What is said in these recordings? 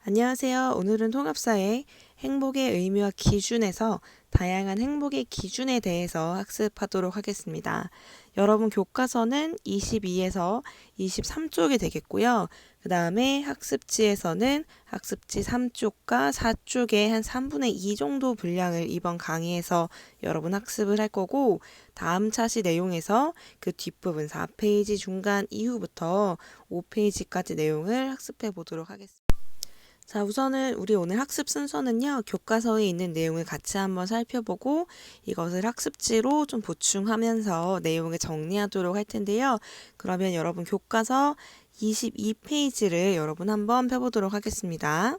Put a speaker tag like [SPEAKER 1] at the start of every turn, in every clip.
[SPEAKER 1] 안녕하세요. 오늘은 통합사의 행복의 의미와 기준에서 다양한 행복의 기준에 대해서 학습하도록 하겠습니다. 여러분 교과서는 22에서 23쪽이 되겠고요. 그 다음에 학습지에서는 학습지 3쪽과 4쪽의 한 3분의 2 정도 분량을 이번 강의에서 여러분 학습을 할 거고, 다음 차시 내용에서 그 뒷부분 4페이지 중간 이후부터 5페이지까지 내용을 학습해 보도록 하겠습니다. 자, 우선은 우리 오늘 학습 순서는요, 교과서에 있는 내용을 같이 한번 살펴보고 이것을 학습지로 좀 보충하면서 내용을 정리하도록 할 텐데요. 그러면 여러분 교과서 22페이지를 여러분 한번 펴보도록 하겠습니다.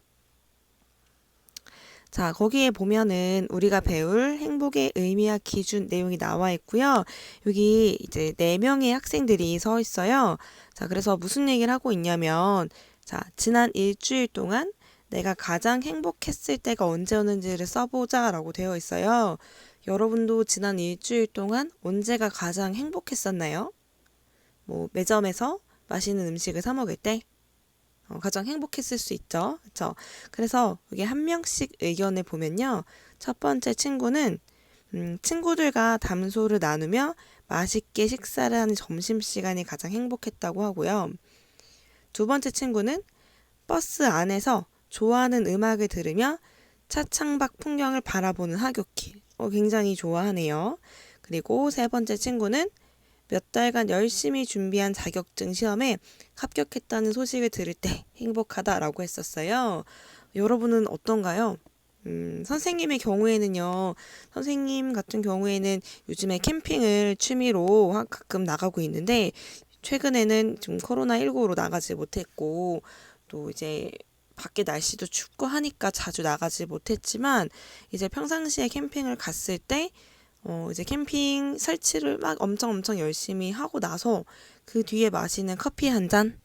[SPEAKER 1] 자, 거기에 보면은 우리가 배울 행복의 의미와 기준 내용이 나와 있고요. 여기 이제 4명의 학생들이 서 있어요. 자, 그래서 무슨 얘기를 하고 있냐면, 자, 지난 일주일 동안 내가 가장 행복했을 때가 언제였는지를 써보자 라고 되어 있어요. 여러분도 지난 일주일 동안 언제가 가장 행복했었나요? 뭐 매점에서 맛있는 음식을 사 먹을 때 가장 행복했을 수 있죠. 그렇죠? 그래서 여기 한 명씩 의견을 보면요. 첫 번째 친구는 친구들과 담소를 나누며 맛있게 식사를 하는 점심시간이 가장 행복했다고 하고요. 두 번째 친구는 버스 안에서 좋아하는 음악을 들으며 차창밖 풍경을 바라보는 하굣길. 굉장히 좋아하네요. 그리고 세 번째 친구는 몇 달간 열심히 준비한 자격증 시험에 합격했다는 소식을 들을 때 행복하다라고 했었어요. 여러분은 어떤가요? 선생님의 경우에는요, 선생님 같은 경우에는 요즘에 캠핑을 취미로 가끔 나가고 있는데, 최근에는 좀 코로나19로 나가지 못했고, 또 이제 밖에 날씨도 춥고 하니까 자주 나가지 못했지만, 이제 평상시에 캠핑을 갔을 때 이제 캠핑 설치를 막 엄청 열심히 하고 나서 그 뒤에 마시는 커피 한 잔.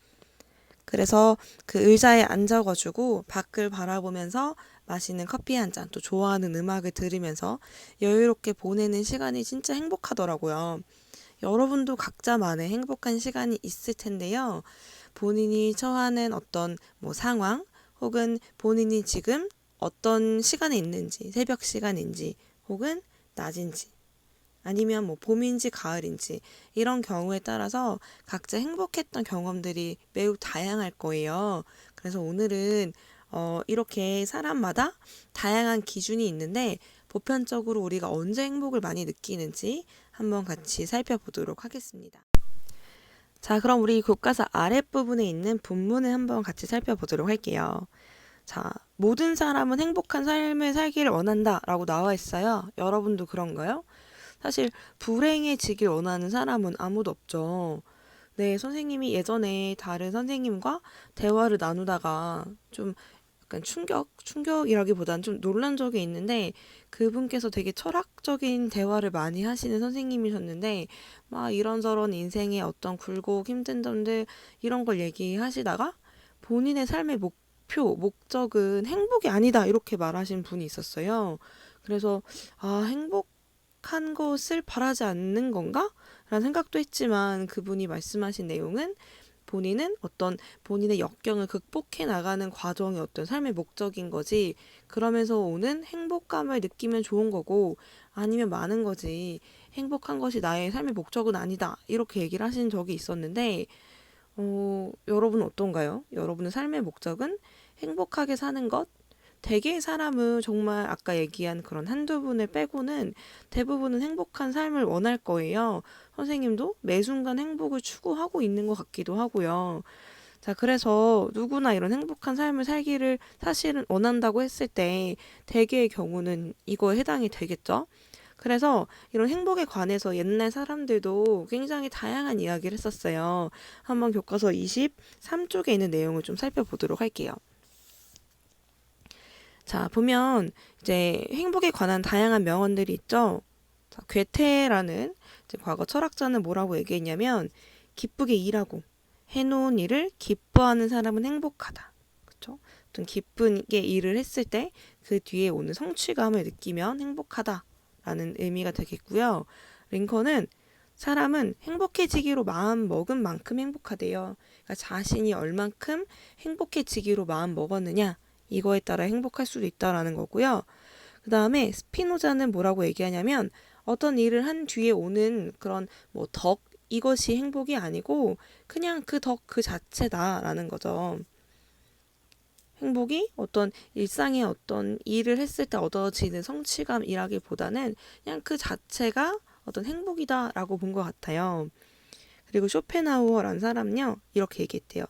[SPEAKER 1] 그래서 그 의자에 앉아가지고 밖을 바라보면서 마시는 커피 한 잔, 또 좋아하는 음악을 들으면서 여유롭게 보내는 시간이 진짜 행복하더라고요. 여러분도 각자만의 행복한 시간이 있을 텐데요. 본인이 처하는 어떤 뭐 상황, 혹은 본인이 지금 어떤 시간에 있는지, 새벽 시간인지, 혹은 낮인지, 아니면 뭐 봄인지 가을인지, 이런 경우에 따라서 각자 행복했던 경험들이 매우 다양할 거예요. 그래서 오늘은 이렇게 사람마다 다양한 기준이 있는데, 보편적으로 우리가 언제 행복을 많이 느끼는지 한번 같이 살펴보도록 하겠습니다. 자, 그럼 우리 교과서 아랫부분에 있는 본문을 한번 같이 살펴보도록 할게요. 자, 모든 사람은 행복한 삶을 살기를 원한다 라고 나와 있어요. 여러분도 그런가요? 사실 불행해지길 원하는 사람은 아무도 없죠. 네, 선생님이 예전에 다른 선생님과 대화를 나누다가 좀 약간 충격이라기보다는 좀 놀란 적이 있는데, 그분께서 되게 철학적인 대화를 많이 하시는 선생님이셨는데, 막 이런저런 인생의 어떤 굴곡, 힘든 점들, 이런 걸 얘기하시다가 본인의 삶의 목적은 행복이 아니다, 이렇게 말하신 분이 있었어요. 그래서, 행복한 것을 바라지 않는 건가? 라는 생각도 했지만, 그분이 말씀하신 내용은 본인은 어떤 본인의 역경을 극복해 나가는 과정이 어떤 삶의 목적인 거지, 그러면서 오는 행복감을 느끼면 좋은 거고, 아니면 많은 거지, 행복한 것이 나의 삶의 목적은 아니다, 이렇게 얘기를 하신 적이 있었는데, 여러분은 어떤가요? 여러분의 삶의 목적은 행복하게 사는 것? 대개의 사람은 정말 아까 얘기한 그런 한두 분을 빼고는 대부분은 행복한 삶을 원할 거예요. 선생님도 매 순간 행복을 추구하고 있는 것 같기도 하고요. 자, 그래서 누구나 이런 행복한 삶을 살기를 사실은 원한다고 했을 때 대개의 경우는 이거에 해당이 되겠죠? 그래서 이런 행복에 관해서 옛날 사람들도 굉장히 다양한 이야기를 했었어요. 한번 교과서 23쪽에 있는 내용을 좀 살펴보도록 할게요. 자, 보면 이제 행복에 관한 다양한 명언들이 있죠. 자, 괴테라는 이제 과거 철학자는 뭐라고 얘기했냐면, 기쁘게 일하고 해놓은 일을 기뻐하는 사람은 행복하다. 그쵸? 어떤 기쁘게 일을 했을 때 그 뒤에 오는 성취감을 느끼면 행복하다라는 의미가 되겠고요. 링컨은 사람은 행복해지기로 마음 먹은 만큼 행복하대요. 그러니까 자신이 얼만큼 행복해지기로 마음 먹었느냐, 이거에 따라 행복할 수도 있다라는 거고요. 그 다음에 스피노자는 뭐라고 얘기하냐면 어떤 일을 한 뒤에 오는 그런 뭐 덕, 이것이 행복이 아니고 그냥 그 덕 그 자체다라는 거죠. 행복이 어떤 일상의 어떤 일을 했을 때 얻어지는 성취감이라기보다는 그냥 그 자체가 어떤 행복이다라고 본 것 같아요. 그리고 쇼펜하우어라는 사람은요, 이렇게 얘기했대요.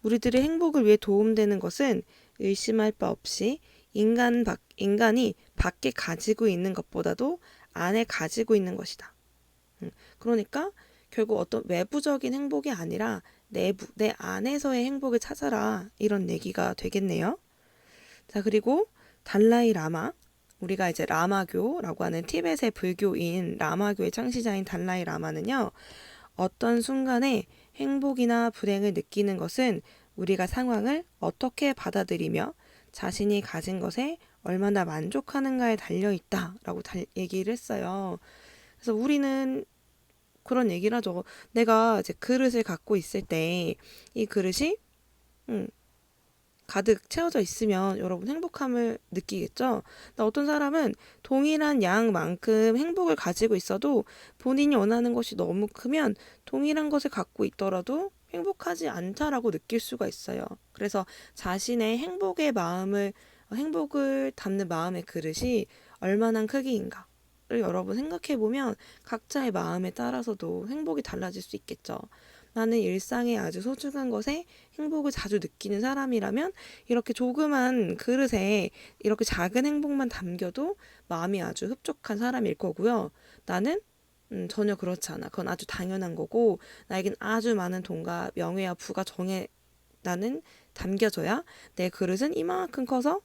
[SPEAKER 1] 우리들의 행복을 위해 도움되는 것은 의심할 바 없이 인간이 밖에 가지고 있는 것보다도 안에 가지고 있는 것이다. 그러니까 결국 어떤 외부적인 행복이 아니라 내부, 내 안에서의 행복을 찾아라. 이런 얘기가 되겠네요. 자, 그리고 달라이 라마. 우리가 이제 라마교라고 하는 티벳의 불교인 라마교의 창시자인 달라이 라마는요. 어떤 순간에 행복이나 불행을 느끼는 것은 우리가 상황을 어떻게 받아들이며 자신이 가진 것에 얼마나 만족하는가에 달려 있다라고 얘기를 했어요. 그래서 우리는 그런 얘기를 하죠. 내가 이제 그릇을 갖고 있을 때 이 그릇이 가득 채워져 있으면 여러분 행복함을 느끼겠죠? 근데 어떤 사람은 동일한 양만큼 행복을 가지고 있어도 본인이 원하는 것이 너무 크면 동일한 것을 갖고 있더라도 행복하지 않다라고 느낄 수가 있어요. 그래서 자신의 행복을 담는 마음의 그릇이 얼마나 크기인가. 를 여러분 생각해 보면 각자의 마음에 따라서도 행복이 달라질 수 있겠죠. 나는 일상의 아주 소중한 것에 행복을 자주 느끼는 사람이라면 이렇게 조그만 그릇에 이렇게 작은 행복만 담겨도 마음이 아주 흡족한 사람일 거고요. 나는 전혀 그렇지 않아. 그건 아주 당연한 거고 나에겐 아주 많은 돈과 명예와 부가 나는 담겨져야 내 그릇은 이만큼 커서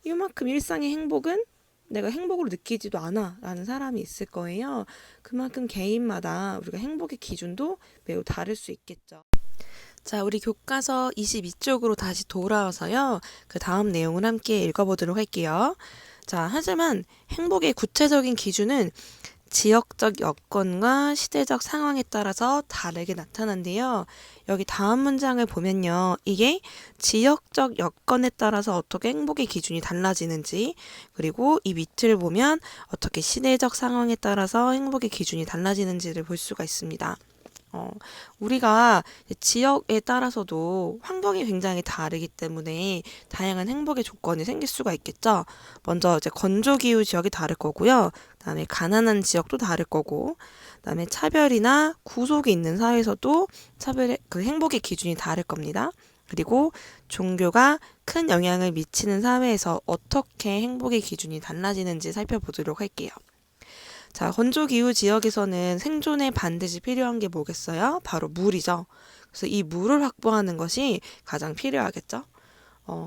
[SPEAKER 1] 이만큼 일상의 행복은 내가 행복으로 느끼지도 않아 라는 사람이 있을 거예요. 그만큼 개인마다 우리가 행복의 기준도 매우 다를 수 있겠죠. 자, 우리 교과서 22쪽으로 다시 돌아와서요. 그 다음 내용을 함께 읽어보도록 할게요. 자, 하지만 행복의 구체적인 기준은 지역적 여건과 시대적 상황에 따라서 다르게 나타난대요. 여기 다음 문장을 보면요. 이게 지역적 여건에 따라서 어떻게 행복의 기준이 달라지는지, 그리고 이 밑을 보면 어떻게 시대적 상황에 따라서 행복의 기준이 달라지는지를 볼 수가 있습니다. 우리가 지역에 따라서도 환경이 굉장히 다르기 때문에 다양한 행복의 조건이 생길 수가 있겠죠. 먼저 이제 건조기후 지역이 다를 거고요. 그다음에 가난한 지역도 다를 거고, 그다음에 차별이나 구속이 있는 사회에서도 그 행복의 기준이 다를 겁니다. 그리고 종교가 큰 영향을 미치는 사회에서 어떻게 행복의 기준이 달라지는지 살펴보도록 할게요. 자, 건조기후 지역에서는 생존에 반드시 필요한 게 뭐겠어요? 바로 물이죠. 그래서 이 물을 확보하는 것이 가장 필요하겠죠.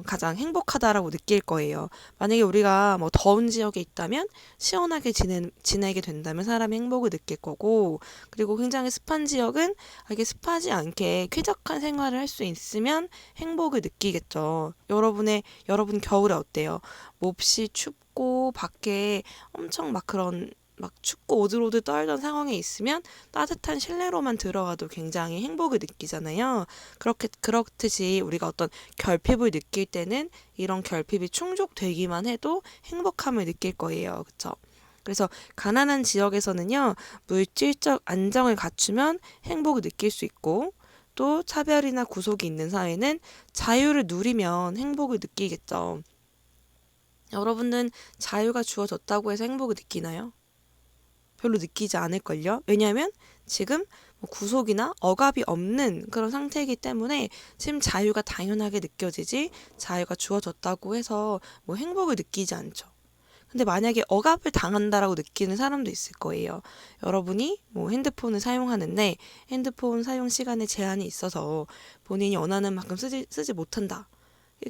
[SPEAKER 1] 가장 행복하다라고 느낄 거예요. 만약에 우리가 뭐 더운 지역에 있다면 시원하게 지내게 된다면 사람이 행복을 느낄 거고, 그리고 굉장히 습한 지역은 이게 습하지 않게 쾌적한 생활을 할 수 있으면 행복을 느끼겠죠. 여러분 겨울에 어때요? 몹시 춥고 밖에 엄청 막 춥고 오들오들 떨던 상황에 있으면 따뜻한 실내로만 들어가도 굉장히 행복을 느끼잖아요. 그렇듯이 우리가 어떤 결핍을 느낄 때는 이런 결핍이 충족되기만 해도 행복함을 느낄 거예요. 그쵸? 그래서 가난한 지역에서는요, 물질적 안정을 갖추면 행복을 느낄 수 있고, 또 차별이나 구속이 있는 사회는 자유를 누리면 행복을 느끼겠죠. 여러분은 자유가 주어졌다고 해서 행복을 느끼나요? 별로 느끼지 않을걸요. 왜냐하면 지금 구속이나 억압이 없는 그런 상태이기 때문에 지금 자유가 당연하게 느껴지지, 자유가 주어졌다고 해서 행복을 느끼지 않죠. 근데 만약에 억압을 당한다라고 느끼는 사람도 있을 거예요. 여러분이 핸드폰을 사용하는데 핸드폰 사용 시간에 제한이 있어서 본인이 원하는 만큼 쓰지 못한다.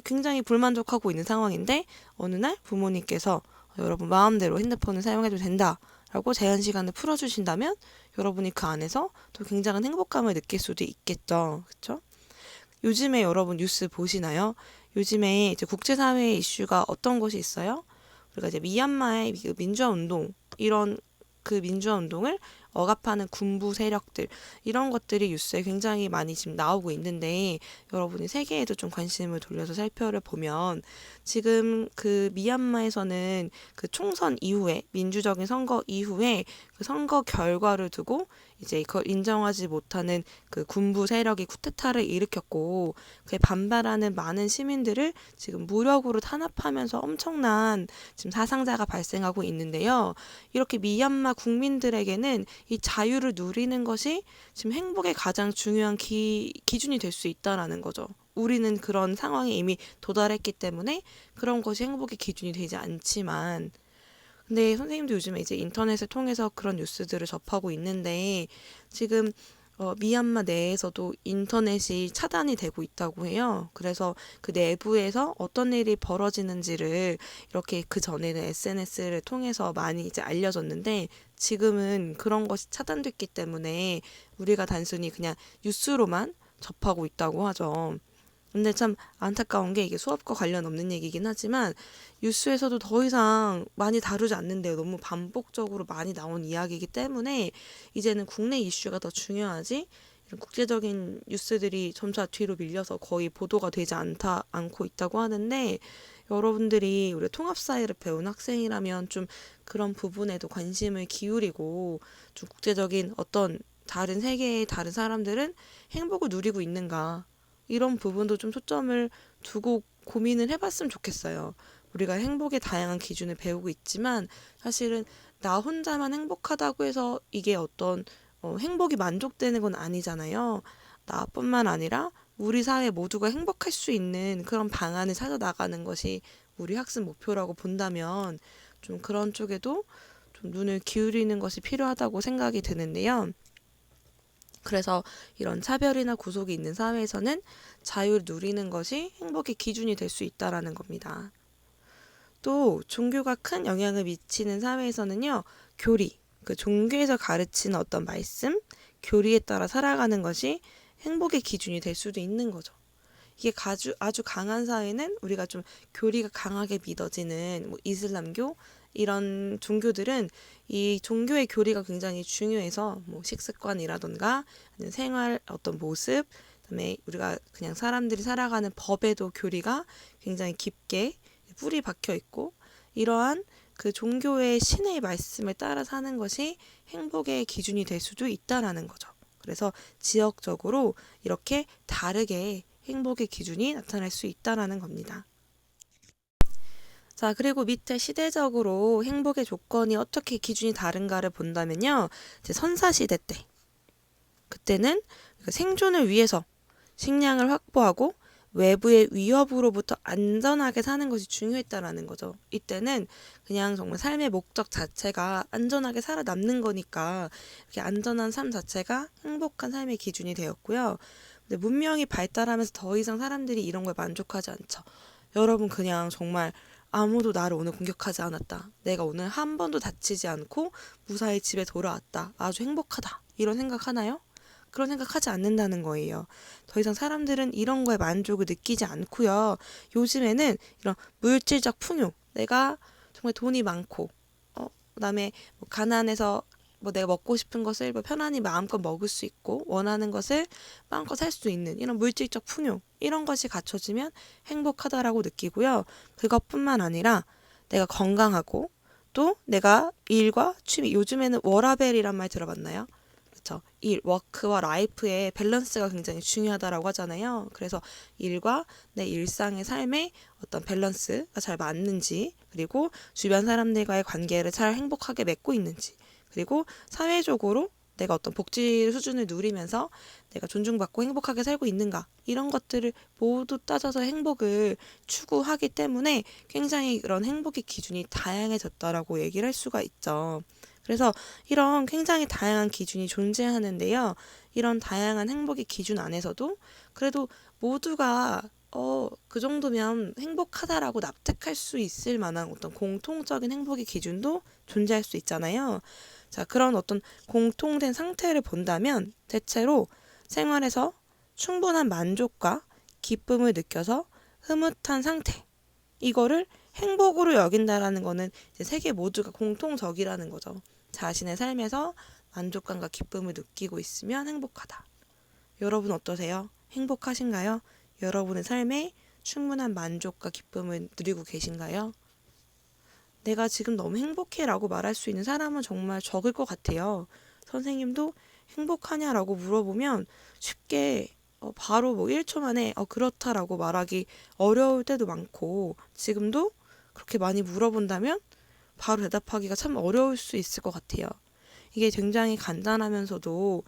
[SPEAKER 1] 굉장히 불만족하고 있는 상황인데 어느 날 부모님께서 여러분 마음대로 핸드폰을 사용해도 된다 라고 제한 시간을 풀어주신다면 여러분이 그 안에서 또 굉장한 행복감을 느낄 수도 있겠죠. 그렇죠? 요즘에 여러분 뉴스 보시나요? 요즘에 이제 국제사회의 이슈가 어떤 것이 있어요? 우리가 이제 미얀마의 민주화 운동, 이런 그 민주화 운동을 억압하는 군부 세력들 이런 것들이 뉴스에 굉장히 많이 지금 나오고 있는데 여러분이 세계에도 좀 관심을 돌려서 살펴를 보면 지금 그 미얀마에서는 그 총선 이후에 민주적인 선거 이후에 그 선거 결과를 두고 이제 그걸 인정하지 못하는 그 군부 세력이 쿠데타를 일으켰고 그에 반발하는 많은 시민들을 지금 무력으로 탄압하면서 엄청난 지금 사상자가 발생하고 있는데요. 이렇게 미얀마 국민들에게는 이 자유를 누리는 것이 지금 행복의 가장 중요한 기준이 될 수 있다라는 거죠. 우리는 그런 상황에 이미 도달했기 때문에 그런 것이 행복의 기준이 되지 않지만 근데 선생님도 요즘에 이제 인터넷을 통해서 그런 뉴스들을 접하고 있는데 지금 미얀마 내에서도 인터넷이 차단이 되고 있다고 해요. 그래서 그 내부에서 어떤 일이 벌어지는지를 이렇게 그 전에는 SNS를 통해서 많이 이제 알려졌는데 지금은 그런 것이 차단됐기 때문에 우리가 단순히 그냥 뉴스로만 접하고 있다고 하죠. 근데 참 안타까운 게 이게 수업과 관련 없는 얘기긴 하지만 뉴스에서도 더 이상 많이 다루지 않는데요. 너무 반복적으로 많이 나온 이야기이기 때문에 이제는 국내 이슈가 더 중요하지 이런 국제적인 뉴스들이 점차 뒤로 밀려서 거의 보도가 되지 않고 있다고 하는데 여러분들이 우리 통합사회를 배운 학생이라면 좀 그런 부분에도 관심을 기울이고 좀 국제적인 어떤 다른 세계의 다른 사람들은 행복을 누리고 있는가 이런 부분도 좀 초점을 두고 고민을 해봤으면 좋겠어요. 우리가 행복의 다양한 기준을 배우고 있지만 사실은 나 혼자만 행복하다고 해서 이게 어떤 행복이 만족되는 건 아니잖아요. 나뿐만 아니라 우리 사회 모두가 행복할 수 있는 그런 방안을 찾아 나가는 것이 우리 학습 목표라고 본다면 좀 그런 쪽에도 좀 눈을 기울이는 것이 필요하다고 생각이 드는데요. 그래서 이런 차별이나 구속이 있는 사회에서는 자유를 누리는 것이 행복의 기준이 될 수 있다라는 겁니다. 또 종교가 큰 영향을 미치는 사회에서는요. 교리, 그 종교에서 가르치는 어떤 말씀, 교리에 따라 살아가는 것이 행복의 기준이 될 수도 있는 거죠. 이게 아주 강한 사회는 우리가 좀 교리가 강하게 믿어지는 뭐 이슬람교 이런 종교들은 이 종교의 교리가 굉장히 중요해서 뭐 식습관이라던가 아니면 생활 어떤 모습 그다음에 우리가 그냥 사람들이 살아가는 법에도 교리가 굉장히 깊게 뿌리 박혀 있고 이러한 그 종교의 신의 말씀을 따라 사는 것이 행복의 기준이 될 수도 있다라는 거죠. 그래서 지역적으로 이렇게 다르게 행복의 기준이 나타날 수 있다라는 겁니다. 자, 그리고 밑에 시대적으로 행복의 조건이 어떻게 기준이 다른가를 본다면요. 이제 선사시대 때. 그때는 생존을 위해서 식량을 확보하고 외부의 위협으로부터 안전하게 사는 것이 중요했다라는 거죠. 이때는 그냥 정말 삶의 목적 자체가 안전하게 살아남는 거니까 이렇게 안전한 삶 자체가 행복한 삶의 기준이 되었고요. 근데 문명이 발달하면서 더 이상 사람들이 이런 걸 만족하지 않죠. 여러분 그냥 정말 아무도 나를 오늘 공격하지 않았다. 내가 오늘 한 번도 다치지 않고 무사히 집에 돌아왔다. 아주 행복하다. 이런 생각하나요? 그런 생각하지 않는다는 거예요. 더 이상 사람들은 이런 거에 만족을 느끼지 않고요. 요즘에는 이런 물질적 풍요, 내가 정말 돈이 많고, 그다음에 뭐 가난해서 뭐 내가 먹고 싶은 것을 뭐 편안히 마음껏 먹을 수 있고 원하는 것을 마음껏 살 수 있는 이런 물질적 풍요 이런 것이 갖춰지면 행복하다라고 느끼고요. 그것뿐만 아니라 내가 건강하고 또 내가 일과 취미 요즘에는 워라밸이란 말 들어봤나요? 그렇죠. 일, 워크와 라이프의 밸런스가 굉장히 중요하다라고 하잖아요. 그래서 일과 내 일상의 삶의 어떤 밸런스가 잘 맞는지 그리고 주변 사람들과의 관계를 잘 행복하게 맺고 있는지 그리고 사회적으로 내가 어떤 복지 수준을 누리면서 내가 존중받고 행복하게 살고 있는가 이런 것들을 모두 따져서 행복을 추구하기 때문에 굉장히 그런 행복의 기준이 다양해졌다라고 얘기를 할 수가 있죠. 그래서 이런 굉장히 다양한 기준이 존재하는데요. 이런 다양한 행복의 기준 안에서도 그래도 모두가 그 정도면 행복하다라고 납득할 수 있을 만한 어떤 공통적인 행복의 기준도 존재할 수 있잖아요. 자, 그런 어떤 공통된 상태를 본다면 대체로 생활에서 충분한 만족과 기쁨을 느껴서 흐뭇한 상태. 이거를 행복으로 여긴다라는 거는 이제 세계 모두가 공통적이라는 거죠. 자신의 삶에서 만족감과 기쁨을 느끼고 있으면 행복하다. 여러분 어떠세요? 행복하신가요? 여러분의 삶에 충분한 만족과 기쁨을 누리고 계신가요? 내가 지금 너무 행복해라고 말할 수 있는 사람은 정말 적을 것 같아요. 선생님도 행복하냐라고 물어보면 쉽게 바로 뭐 1초 만에 그렇다라고 말하기 어려울 때도 많고, 지금도 그렇게 많이 물어본다면 바로 대답하기가 참 어려울 수 있을 것 같아요. 이게 굉장히 간단하면서도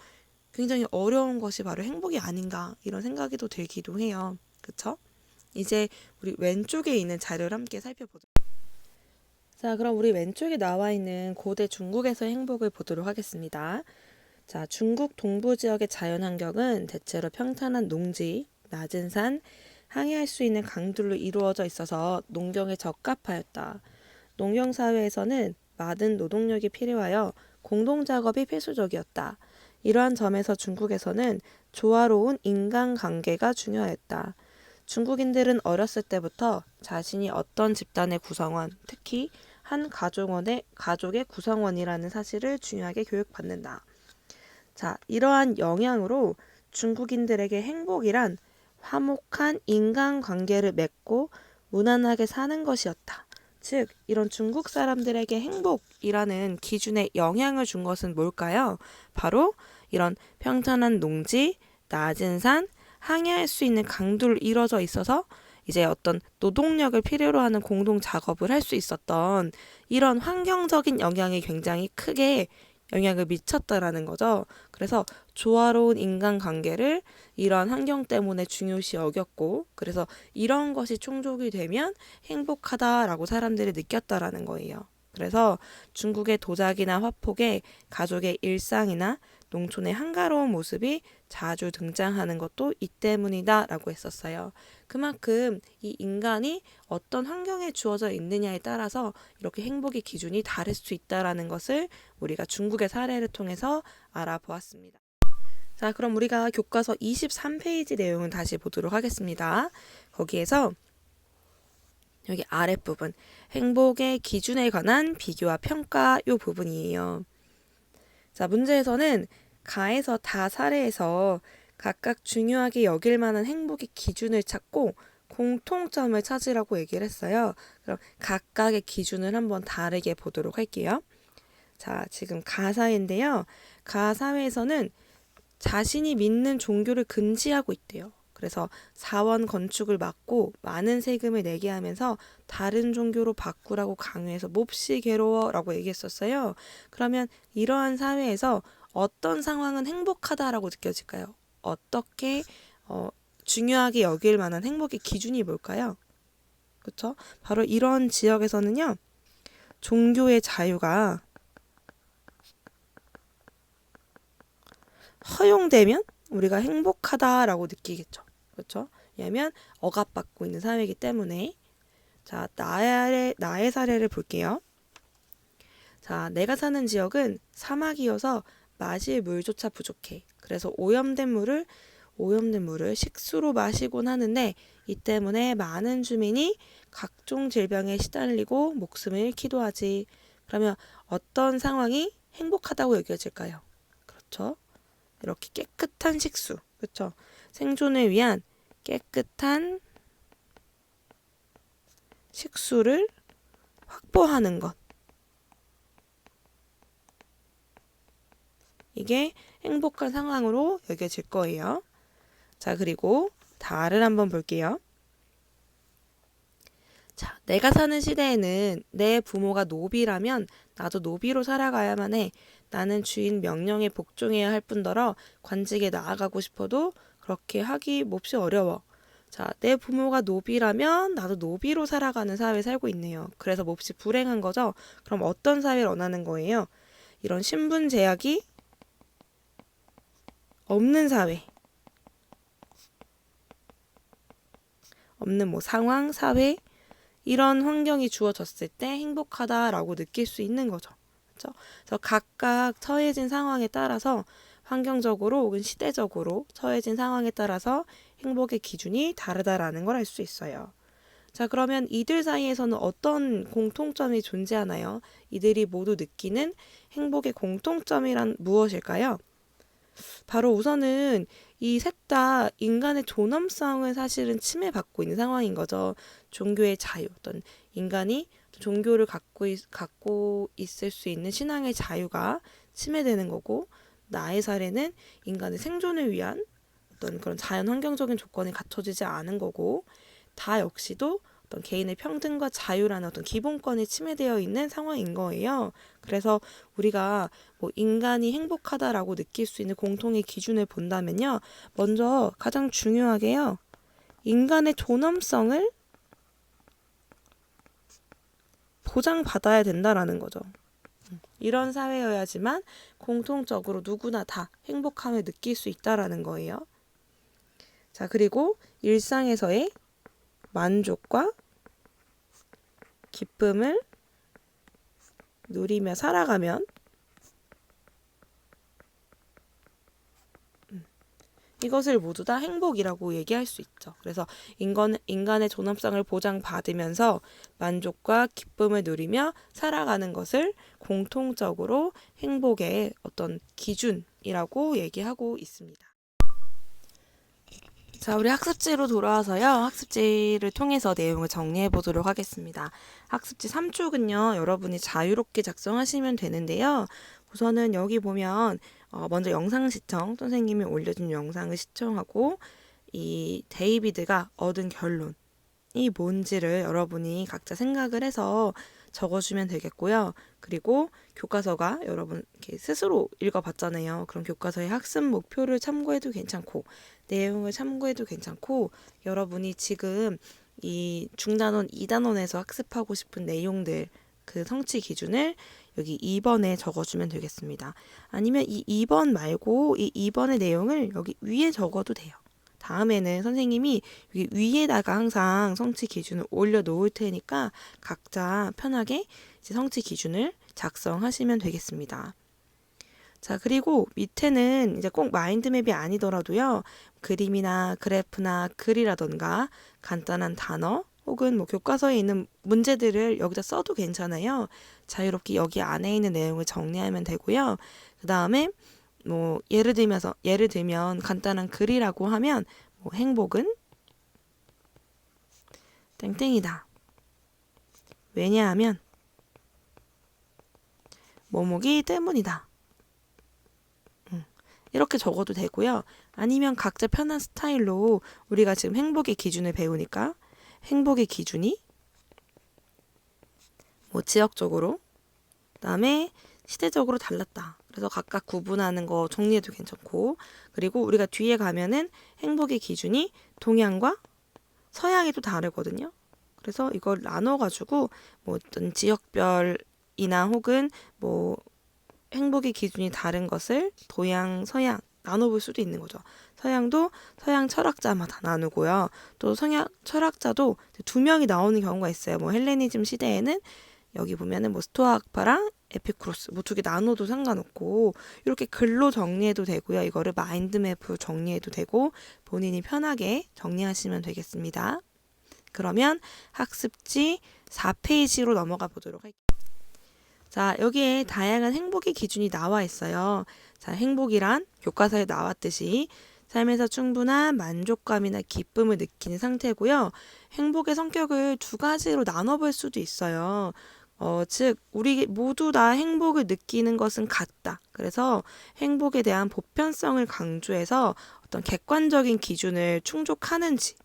[SPEAKER 1] 굉장히 어려운 것이 바로 행복이 아닌가, 이런 생각이 또 들기도 해요. 그쵸? 이제 우리 왼쪽에 있는 자료를 함께 살펴보죠. 자, 그럼 우리 왼쪽에 나와 있는 고대 중국에서의 행복을 보도록 하겠습니다. 자, 중국 동부 지역의 자연 환경은 대체로 평탄한 농지, 낮은 산, 항해할 수 있는 강들로 이루어져 있어서 농경에 적합하였다. 농경 사회에서는 많은 노동력이 필요하여 공동 작업이 필수적이었다. 이러한 점에서 중국에서는 조화로운 인간관계가 중요했다. 중국인들은 어렸을 때부터 자신이 어떤 집단의 구성원, 특히 한 가족의 구성원이라는 사실을 중요하게 교육받는다. 자, 이러한 영향으로 중국인들에게 행복이란 화목한 인간관계를 맺고 무난하게 사는 것이었다. 즉, 이런 중국 사람들에게 행복이라는 기준에 영향을 준 것은 뭘까요? 바로 이런 평탄한 농지, 낮은 산, 항해할 수 있는 강들로 이루어져 있어서 이제 어떤 노동력을 필요로 하는 공동 작업을 할 수 있었던 이런 환경적인 영향이 굉장히 크게 영향을 미쳤다라는 거죠. 그래서 조화로운 인간관계를 이러한 환경 때문에 중요시 여겼고, 그래서 이런 것이 충족이 되면 행복하다라고 사람들이 느꼈다라는 거예요. 그래서 중국의 도자기나 화폭에 가족의 일상이나 농촌의 한가로운 모습이 자주 등장하는 것도 이 때문이다 라고 했었어요. 그만큼 이 인간이 어떤 환경에 주어져 있느냐에 따라서 이렇게 행복의 기준이 다를 수 있다라는 것을 우리가 중국의 사례를 통해서 알아보았습니다. 자, 그럼 우리가 교과서 23페이지 내용을 다시 보도록 하겠습니다. 거기에서 여기 아랫부분, 행복의 기준에 관한 비교와 평가 요 부분이에요. 자, 문제에서는 가에서 다 사례에서 각각 중요하게 여길 만한 행복의 기준을 찾고 공통점을 찾으라고 얘기를 했어요. 그럼 각각의 기준을 한번 다르게 보도록 할게요. 자, 지금 가사인데요. 가사회에서는 자신이 믿는 종교를 금지하고 있대요. 그래서 사원 건축을 막고 많은 세금을 내게 하면서 다른 종교로 바꾸라고 강요해서 몹시 괴로워라고 얘기했었어요. 그러면 이러한 사회에서 어떤 상황은 행복하다라고 느껴질까요? 어떻게 중요하게 여길 만한 행복의 기준이 뭘까요? 그렇죠? 바로 이런 지역에서는요. 종교의 자유가 허용되면 우리가 행복하다라고 느끼겠죠. 그렇죠? 왜냐하면 억압받고 있는 사회이기 때문에. 자, 나의 사례를 볼게요. 자, 내가 사는 지역은 사막이어서 마실 물조차 부족해. 그래서 오염된 물을 식수로 마시곤 하는데 이 때문에 많은 주민이 각종 질병에 시달리고 목숨을 잃기도 하지. 그러면 어떤 상황이 행복하다고 여겨질까요? 그렇죠? 이렇게 깨끗한 식수, 그렇죠? 생존을 위한 깨끗한 식수를 확보하는 것. 이게 행복한 상황으로 여겨질 거예요. 자, 그리고 다를 한번 볼게요. 자, 내가 사는 시대에는 내 부모가 노비라면 나도 노비로 살아가야만 해. 나는 주인 명령에 복종해야 할 뿐더러 관직에 나아가고 싶어도 그렇게 하기 몹시 어려워. 자, 내 부모가 노비라면 나도 노비로 살아가는 사회에 살고 있네요. 그래서 몹시 불행한 거죠. 그럼 어떤 사회를 원하는 거예요? 이런 신분 제약이 없는 사회. 없는 상황, 사회, 이런 환경이 주어졌을 때 행복하다라고 느낄 수 있는 거죠. 그렇죠? 그래서 각각 처해진 상황에 따라서 환경적으로 혹은 시대적으로 처해진 상황에 따라서 행복의 기준이 다르다라는 걸 알 수 있어요. 자, 그러면 이들 사이에서는 어떤 공통점이 존재하나요? 이들이 모두 느끼는 행복의 공통점이란 무엇일까요? 바로 우선은 이 셋 다 인간의 존엄성을 사실은 침해받고 있는 상황인 거죠. 종교의 자유, 어떤 인간이 종교를 갖고 있을 수 있는 신앙의 자유가 침해되는 거고, 나의 사례는 인간의 생존을 위한 어떤 그런 자연 환경적인 조건이 갖춰지지 않은 거고, 다 역시도 어떤 개인의 평등과 자유라는 어떤 기본권이 침해되어 있는 상황인 거예요. 그래서 우리가 뭐 인간이 행복하다라고 느낄 수 있는 공통의 기준을 본다면요. 먼저 가장 중요하게요. 인간의 존엄성을 보장받아야 된다라는 거죠. 이런 사회여야지만 공통적으로 누구나 다 행복함을 느낄 수 있다라는 거예요. 자, 그리고 일상에서의 만족과 기쁨을 누리며 살아가면 이것을 모두 다 행복이라고 얘기할 수 있죠. 그래서 인간의 존엄성을 보장받으면서 만족과 기쁨을 누리며 살아가는 것을 공통적으로 행복의 어떤 기준이라고 얘기하고 있습니다. 자, 우리 학습지로 돌아와서요. 학습지를 통해서 내용을 정리해 보도록 하겠습니다. 학습지 3쪽은요. 여러분이 자유롭게 작성하시면 되는데요. 우선은 여기 보면 먼저 영상 시청, 선생님이 올려준 영상을 시청하고 이 데이비드가 얻은 결론이 뭔지를 여러분이 각자 생각을 해서 적어주면 되겠고요. 그리고 교과서가 여러분 이렇게 스스로 읽어봤잖아요. 그럼 교과서의 학습 목표를 참고해도 괜찮고 내용을 참고해도 괜찮고 여러분이 지금 이 중단원 2단원에서 학습하고 싶은 내용들 그 성취 기준을 여기 2번에 적어주면 되겠습니다. 아니면 이 2번 말고 이 2번의 내용을 여기 위에 적어도 돼요. 다음에는 선생님이 여기 위에다가 항상 성취 기준을 올려놓을 테니까 각자 편하게 이제 성취 기준을 작성하시면 되겠습니다. 자, 그리고 밑에는 이제 꼭 마인드맵이 아니더라도요. 그림이나 그래프나 글이라던가 간단한 단어 혹은 뭐 교과서에 있는 문제들을 여기다 써도 괜찮아요. 자유롭게 여기 안에 있는 내용을 정리하면 되고요. 그 다음에 뭐 예를 들면 간단한 글이라고 하면 뭐 행복은 땡땡이다. 왜냐하면 뭐뭐기 때문이다. 이렇게 적어도 되고요. 아니면 각자 편한 스타일로 우리가 지금 행복의 기준을 배우니까 행복의 기준이 뭐 지역적으로 그다음에 시대적으로 달랐다. 그래서 각각 구분하는 거 정리해도 괜찮고 그리고 우리가 뒤에 가면은 행복의 기준이 동양과 서양이 또 다르거든요. 그래서 이걸 나눠가지고 뭐 어떤 지역별이나 혹은 뭐 행복의 기준이 다른 것을 동양, 서양 나눠볼 수도 있는 거죠. 서양도 서양 철학자마다 나누고요. 또 서양 철학자도 2명이 나오는 경우가 있어요. 뭐 헬레니즘 시대에는 여기 보면은 뭐 스토아 학파랑 에피쿠로스 뭐 2개 나눠도 상관없고 이렇게 글로 정리해도 되고요. 이거를 마인드맵으로 정리해도 되고 본인이 편하게 정리하시면 되겠습니다. 그러면 학습지 4페이지로 넘어가 보도록 할게요. 자, 여기에 다양한 행복의 기준이 나와 있어요. 자, 행복이란 교과서에 나왔듯이 삶에서 충분한 만족감이나 기쁨을 느끼는 상태고요. 행복의 성격을 2가지로 나눠볼 수도 있어요. 즉 우리 모두 다 행복을 느끼는 것은 같다. 그래서 행복에 대한 보편성을 강조해서 어떤 객관적인 기준을 충족하는지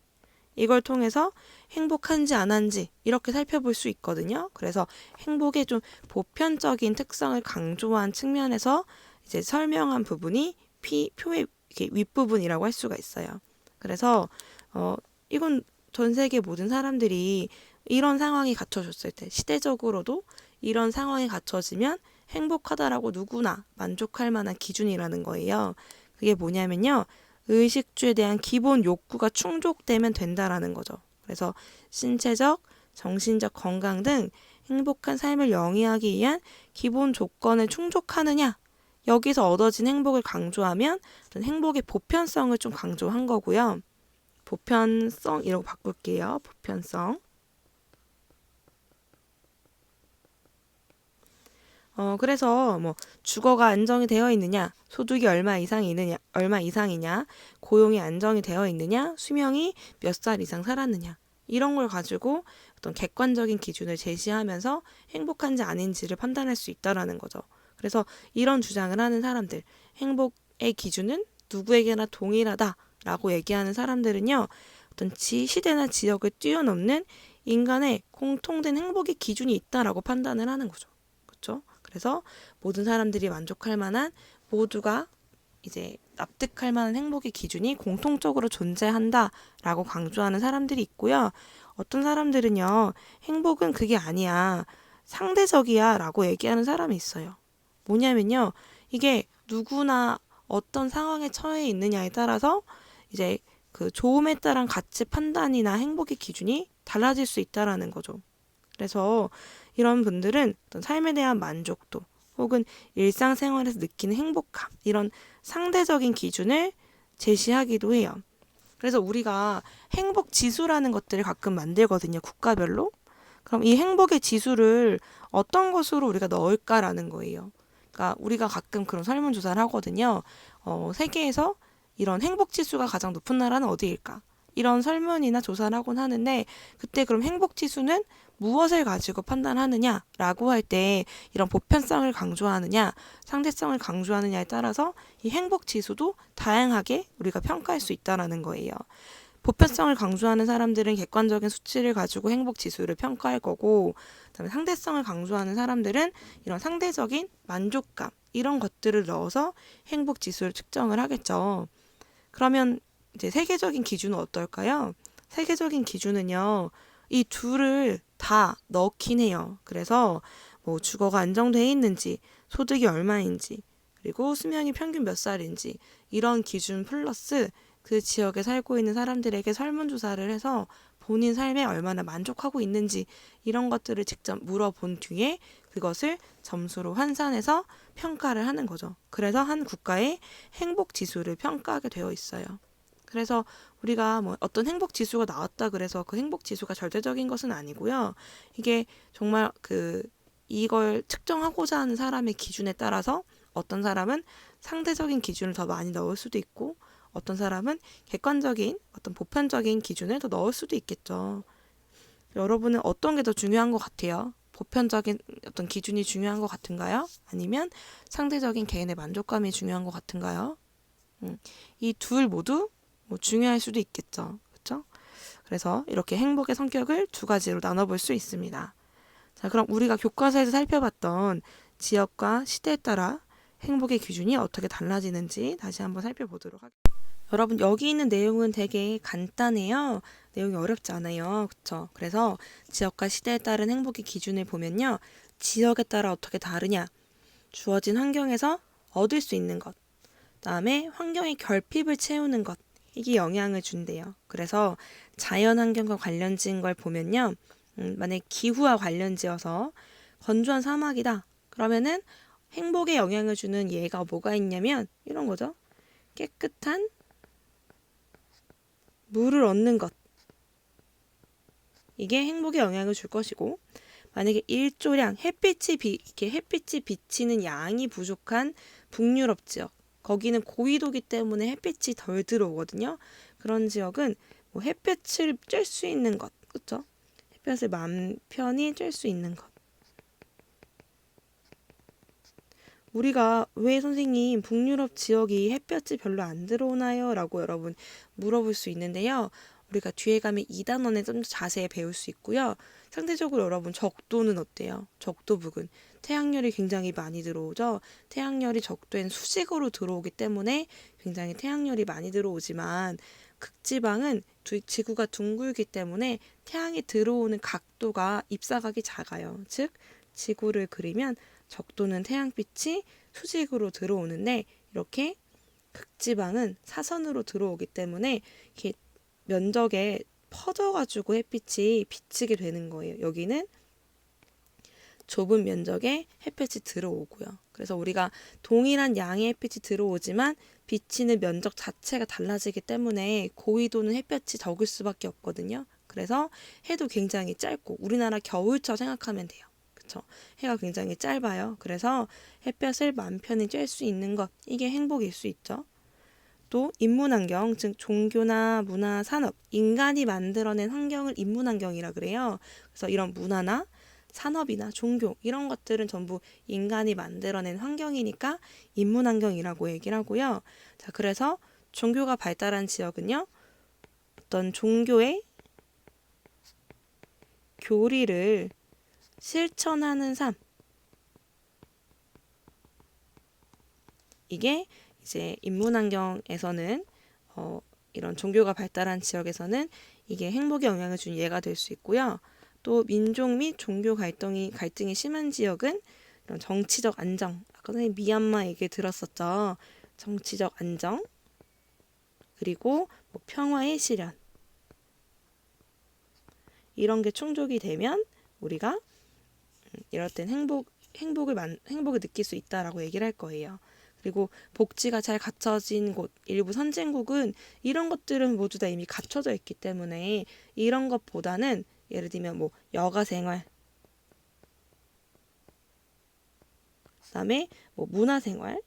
[SPEAKER 1] 이걸 통해서 행복한지 안 한지 이렇게 살펴볼 수 있거든요. 그래서 행복의 좀 보편적인 특성을 강조한 측면에서 이제 설명한 부분이 표의 이렇게 윗부분이라고 할 수가 있어요. 그래서 이건 전 세계 모든 사람들이 이런 상황이 갖춰졌을 때 시대적으로도 이런 상황이 갖춰지면 행복하다라고 누구나 만족할 만한 기준이라는 거예요. 그게 뭐냐면요. 의식주에 대한 기본 욕구가 충족되면 된다라는 거죠. 그래서 신체적, 정신적 건강 등 행복한 삶을 영위하기 위한 기본 조건을 충족하느냐 여기서 얻어진 행복을 강조하면 행복의 보편성을 좀 강조한 거고요. 보편성이라고 바꿀게요. 보편성. 그래서 뭐 주거가 안정이 되어 있느냐, 소득이 얼마 이상이냐, 고용이 안정이 되어 있느냐, 수명이 몇 살 이상 살았느냐, 이런 걸 가지고 어떤 객관적인 기준을 제시하면서 행복한지 아닌지를 판단할 수 있다라는 거죠. 그래서 이런 주장을 하는 사람들, 행복의 기준은 누구에게나 동일하다라고 얘기하는 사람들은요, 어떤 시대나 지역을 뛰어넘는 인간의 공통된 행복의 기준이 있다라고 판단을 하는 거죠. 그렇죠? 그래서 모든 사람들이 만족할 만한, 모두가 이제 납득할 만한 행복의 기준이 공통적으로 존재한다라고 강조하는 사람들이 있고요. 어떤 사람들은요, 행복은 그게 아니야, 상대적이야 라고 얘기하는 사람이 있어요. 뭐냐면요, 이게 누구나 어떤 상황에 처해 있느냐에 따라서 이제 그 좋음에 따른 가치 판단이나 행복의 기준이 달라질 수 있다라는 거죠. 그래서 이런 분들은 어떤 삶에 대한 만족도 혹은 일상생활에서 느끼는 행복감, 이런 상대적인 기준을 제시하기도 해요. 그래서 우리가 행복 지수라는 것들을 가끔 만들거든요, 국가별로. 그럼 이 행복의 지수를 어떤 것으로 우리가 넣을까라는 거예요. 그러니까 우리가 가끔 그런 설문조사를 하거든요. 세계에서 이런 행복 지수가 가장 높은 나라는 어디일까? 이런 설문이나 조사를 하곤 하는데, 그때 그럼 행복 지수는 무엇을 가지고 판단하느냐라고 할 때 이런 보편성을 강조하느냐, 상대성을 강조하느냐에 따라서 이 행복 지수도 다양하게 우리가 평가할 수 있다라는 거예요. 보편성을 강조하는 사람들은 객관적인 수치를 가지고 행복 지수를 평가할 거고, 그다음에 상대성을 강조하는 사람들은 이런 상대적인 만족감, 이런 것들을 넣어서 행복 지수를 측정을 하겠죠. 그러면 이제 세계적인 기준은 어떨까요? 세계적인 기준은요, 이 둘을 다 넣긴 해요. 그래서 뭐 주거가 안정돼 있는지, 소득이 얼마인지, 그리고 수명이 평균 몇 살인지, 이런 기준 플러스 그 지역에 살고 있는 사람들에게 설문조사를 해서 본인 삶에 얼마나 만족하고 있는지, 이런 것들을 직접 물어본 뒤에 그것을 점수로 환산해서 평가를 하는 거죠. 그래서 한 국가의 행복 지수를 평가하게 되어 있어요. 그래서 우리가 뭐 어떤 행복 지수가 나왔다 그래서 그 행복 지수가 절대적인 것은 아니고요. 이게 정말 이걸 측정하고자 하는 사람의 기준에 따라서 어떤 사람은 상대적인 기준을 더 많이 넣을 수도 있고, 어떤 사람은 객관적인 어떤 보편적인 기준을 더 넣을 수도 있겠죠. 여러분은 어떤 게 더 중요한 것 같아요? 보편적인 어떤 기준이 중요한 것 같은가요? 아니면 상대적인 개인의 만족감이 중요한 것 같은가요? 이 둘 모두 뭐 중요할 수도 있겠죠. 그렇죠? 그래서 이렇게 행복의 성격을 두 가지로 나눠볼 수 있습니다. 자, 그럼 우리가 교과서에서 살펴봤던 지역과 시대에 따라 행복의 기준이 어떻게 달라지는지 다시 한번 살펴보도록 하겠습니다. 여러분, 여기 있는 내용은 되게 간단해요. 내용이 어렵지 않아요. 그쵸? 그래서 지역과 시대에 따른 행복의 기준을 보면요, 지역에 따라 어떻게 다르냐, 주어진 환경에서 얻을 수 있는 것, 그다음에 환경의 결핍을 채우는 것, 이게 영향을 준대요. 그래서 자연 환경과 관련지인 걸 보면요, 만약에 기후와 관련지어서 건조한 사막이다, 그러면은 행복에 영향을 주는 예가 뭐가 있냐면 이런 거죠. 깨끗한 물을 얻는 것, 이게 행복에 영향을 줄 것이고, 만약에 일조량, 이렇게 햇빛이 비치는 양이 부족한 북유럽 지역, 거기는 고緯도기 때문에 햇빛이 덜 들어오거든요. 그런 지역은 뭐 햇볕을 쬐 수 있는 것, 그렇죠? 햇볕을 마음 편히 쬐 수 있는 것. 우리가 왜 선생님 북유럽 지역이 햇볕이 별로 안 들어오나요? 라고 여러분 물어볼 수 있는데요. 우리가 뒤에 가면 2단원에 좀 더 자세히 배울 수 있고요. 상대적으로 여러분 적도는 어때요? 적도 부근. 태양열이 굉장히 많이 들어오죠. 태양열이 적도엔 수직으로 들어오기 때문에 굉장히 태양열이 많이 들어오지만, 극지방은 지구가 둥글기 때문에 태양이 들어오는 각도가 잎사각이 작아요. 즉 지구를 그리면 적도는 태양빛이 수직으로 들어오는데, 이렇게 극지방은 사선으로 들어오기 때문에 이렇게 면적에 퍼져가지고 햇빛이 비치게 되는 거예요. 여기는 좁은 면적에 햇빛이 들어오고요. 그래서 우리가 동일한 양의 햇빛이 들어오지만 비치는 면적 자체가 달라지기 때문에 고緯도는 햇볕이 적을 수밖에 없거든요. 그래서 해도 굉장히 짧고, 우리나라 겨울철 생각하면 돼요. 그쵸? 해가 굉장히 짧아요. 그래서 햇볕을 맘 편히 쬐 수 있는 것, 이게 행복일 수 있죠. 또 인문환경, 즉 종교나 문화, 산업, 인간이 만들어낸 환경을 인문환경이라 그래요. 그래서 이런 문화나 산업이나 종교 이런 것들은 전부 인간이 만들어낸 환경이니까 인문환경이라고 얘기를 하고요. 자, 그래서 종교가 발달한 지역은요. 어떤 종교의 교리를 실천하는 삶. 이게 이제 인문환경에서는 이런 종교가 발달한 지역에서는 이게 행복에 영향을 준 예가 될 수 있고요. 또 민족 및 종교 갈등이 심한 지역은 이런 정치적 안정. 아까 전에 미얀마 얘기 들었었죠. 정치적 안정 그리고 뭐 평화의 실현 이런 게 충족이 되면 우리가 이럴 땐 행복을 느낄 수 있다라고 얘기를 할 거예요. 그리고 복지가 잘 갖춰진 곳, 일부 선진국은 이런 것들은 모두 다 이미 갖춰져 있기 때문에 이런 것보다는 예를 들면 뭐 여가 생활, 그다음에 뭐 문화 생활,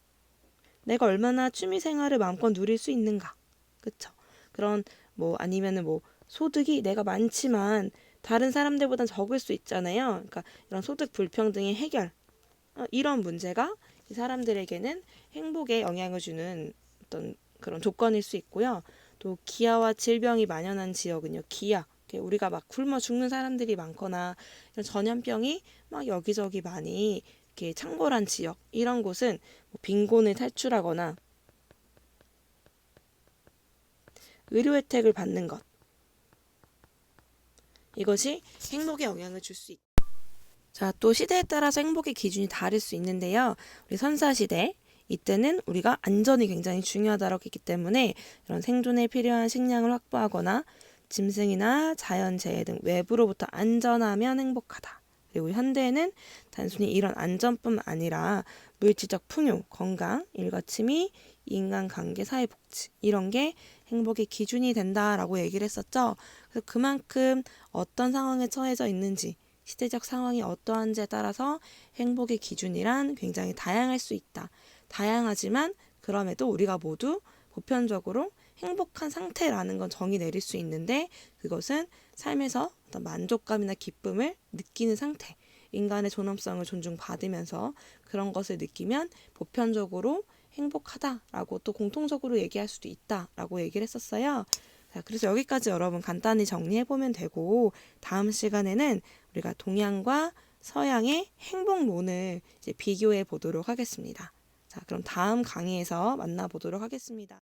[SPEAKER 1] 내가 얼마나 취미 생활을 마음껏 누릴 수 있는가, 그쵸? 그런 뭐 아니면은 뭐 소득이 내가 많지만 다른 사람들보단 적을 수 있잖아요. 그러니까 이런 소득 불평등의 해결, 이런 문제가 이 사람들에게는 행복에 영향을 주는 어떤 그런 조건일 수 있고요. 또 기아와 질병이 만연한 지역은요. 기아, 우리가 막 굶어 죽는 사람들이 많거나 이런 전염병이 막 여기저기 많이 이렇게 창궐한 지역, 이런 곳은 뭐 빈곤을 탈출하거나 의료 혜택을 받는 것, 이것이 행복에 영향을 줄 수 있다. 자, 또 시대에 따라서 행복의 기준이 다를 수 있는데요. 우리 선사시대, 이때는 우리가 안전이 굉장히 중요하다고 했기 때문에 이런 생존에 필요한 식량을 확보하거나 짐승이나 자연재해 등 외부로부터 안전하면 행복하다. 그리고 현대에는 단순히 이런 안전뿐만 아니라 물질적 풍요, 건강, 일거취미, 인간관계, 사회복지 이런 게 행복의 기준이 된다라고 얘기를 했었죠. 그래서 그만큼 어떤 상황에 처해져 있는지 시대적 상황이 어떠한지에 따라서 행복의 기준이란 굉장히 다양할 수 있다. 다양하지만 그럼에도 우리가 모두 보편적으로 행복한 상태라는 건 정의 내릴 수 있는데 그것은 삶에서 어떤 만족감이나 기쁨을 느끼는 상태, 인간의 존엄성을 존중받으면서 그런 것을 느끼면 보편적으로 행복하다라고 또 공통적으로 얘기할 수도 있다라고 얘기를 했었어요. 자, 그래서 여기까지 여러분 간단히 정리해보면 되고 다음 시간에는 우리가 동양과 서양의 행복론을 이제 비교해 보도록 하겠습니다. 자, 그럼 다음 강의에서 만나보도록 하겠습니다.